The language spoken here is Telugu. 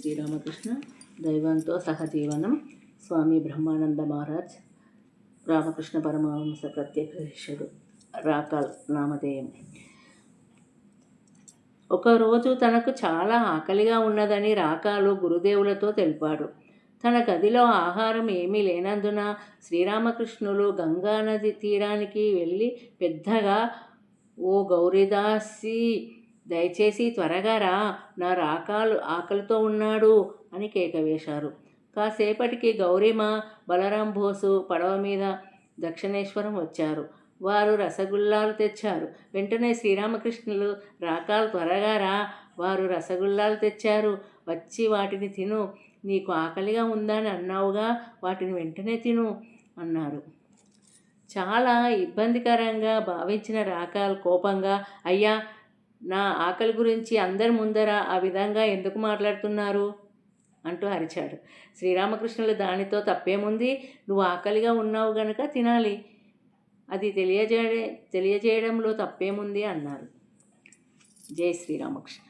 శ్రీరామకృష్ణ దైవంతో సహజీవనం స్వామి బ్రహ్మానంద మహారాజ్ రామకృష్ణ పరమహంస ప్రత్యేక శిష్యుడు రాకాల్ నామధేయం. ఒకరోజు తనకు చాలా ఆకలిగా ఉన్నదని రాకాలు గురుదేవులతో తెలిపాడు. తన గదిలో ఆహారం ఏమీ లేనందున శ్రీరామకృష్ణులు గంగానది తీరానికి వెళ్ళి పెద్దగా, "ఓ గౌరీదాసి, దయచేసి త్వరగా రా, నా రాకాలు ఆకలితో ఉన్నాడు" అని కేక వేశారు. కాసేపటికి గౌరీమ, బలరాం బోసు పడవ మీద దక్షిణేశ్వరం వచ్చారు. వారు రసగుల్లాలు తెచ్చారు. వెంటనే శ్రీరామకృష్ణులు, "రాకాల్, త్వరగా రా, వారు రసగుల్లాలు తెచ్చారు, వచ్చి వాటిని తిను. నీకు ఆకలిగా ఉందని అన్నావుగా, వాటిని వెంటనే తిను" అన్నారు. చాలా ఇబ్బందికరంగా భావించిన రాకాల్ కోపంగా, "అయ్యా, నా ఆకలి గురించి అందరి ముందర ఆ విధంగా ఎందుకు మాట్లాడుతున్నారు?" అంటూ అరిచాడు. శ్రీరామకృష్ణులు, "దానితో తప్పేముంది? నువ్వు ఆకలిగా ఉన్నావు గనుక తినాలి. అది తెలియజేయడంలో తప్పేముంది" అన్నారు. జై శ్రీరామకృష్ణ.